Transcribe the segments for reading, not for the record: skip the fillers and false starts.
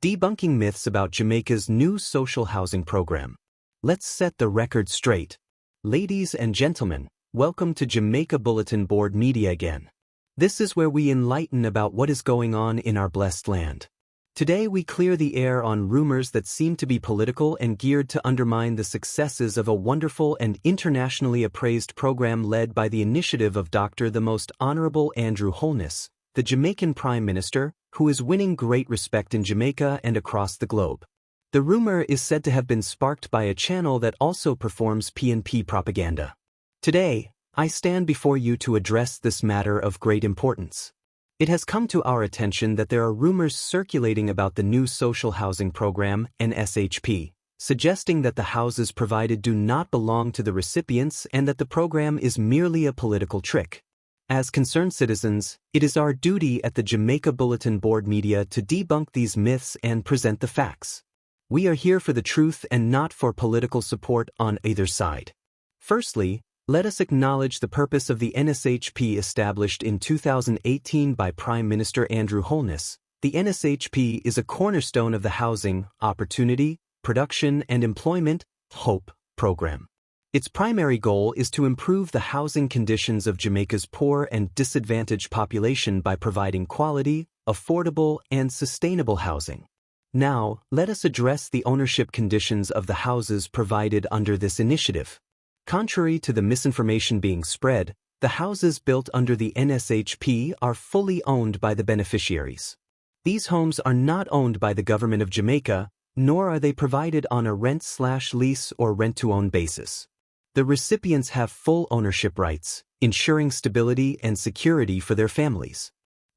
Debunking myths about Jamaica's new social housing program. Let's set the record straight. Ladies and gentlemen, welcome to Jamaica Bulletin Board Media again. This is where we enlighten about what is going on in our blessed land. Today we clear the air on rumors that seem to be political and geared to undermine the successes of a wonderful and internationally appraised program led by the initiative of the Most Honorable Andrew Holness, the Jamaican Prime Minister, who is winning great respect in Jamaica and across the globe. The rumor is said to have been sparked by a channel that also performs P&P propaganda. Today, I stand before you to address this matter of great importance. It has come to our attention that there are rumors circulating about the new social housing program, N.S.H.P, suggesting that the houses provided do not belong to the recipients and that the program is merely a political trick. As concerned citizens, it is our duty at the Jamaica Bulletin Board Media to debunk these myths and present the facts. We are here for the truth and not for political support on either side. Firstly, let us acknowledge the purpose of the N.S.H.P established in 2018 by Prime Minister Andrew Holness. The N.S.H.P is a cornerstone of the Housing, Opportunity, Production and Employment (HOPE) program. Its primary goal is to improve the housing conditions of Jamaica's poor and disadvantaged population by providing quality, affordable, and sustainable housing. Now, let us address the ownership conditions of the houses provided under this initiative. Contrary to the misinformation being spread, the houses built under the N.S.H.P are fully owned by the beneficiaries. These homes are not owned by the government of Jamaica, nor are they provided on a rent/lease or rent-to-own basis. The recipients have full ownership rights, ensuring stability and security for their families.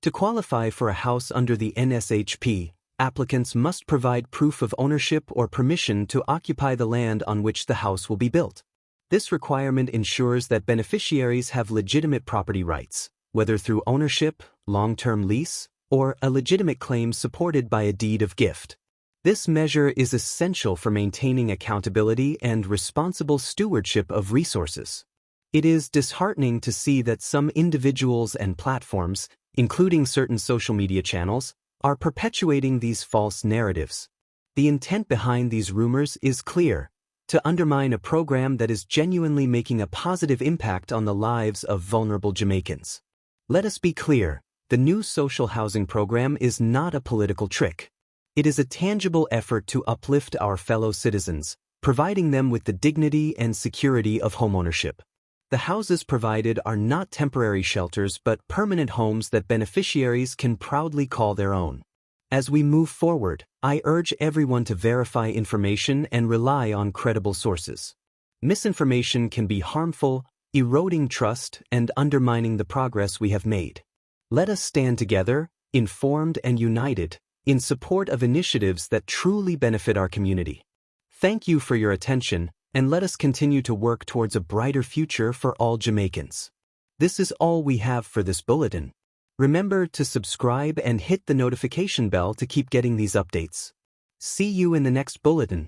To qualify for a house under the N.S.H.P, applicants must provide proof of ownership or permission to occupy the land on which the house will be built. This requirement ensures that beneficiaries have legitimate property rights, whether through ownership, long-term lease, or a legitimate claim supported by a deed of gift. This measure is essential for maintaining accountability and responsible stewardship of resources. It is disheartening to see that some individuals and platforms, including certain social media channels, are perpetuating these false narratives. The intent behind these rumors is clear: to undermine a program that is genuinely making a positive impact on the lives of vulnerable Jamaicans. Let us be clear, the new social housing program is not a political trick. It is a tangible effort to uplift our fellow citizens, providing them with the dignity and security of homeownership. The houses provided are not temporary shelters but permanent homes that beneficiaries can proudly call their own. As we move forward, I urge everyone to verify information and rely on credible sources. Misinformation can be harmful, eroding trust and undermining the progress we have made. Let us stand together, informed and united, in support of initiatives that truly benefit our community. Thank you for your attention, and let us continue to work towards a brighter future for all Jamaicans. This is all we have for this bulletin. Remember to subscribe and hit the notification bell to keep getting these updates. See you in the next bulletin.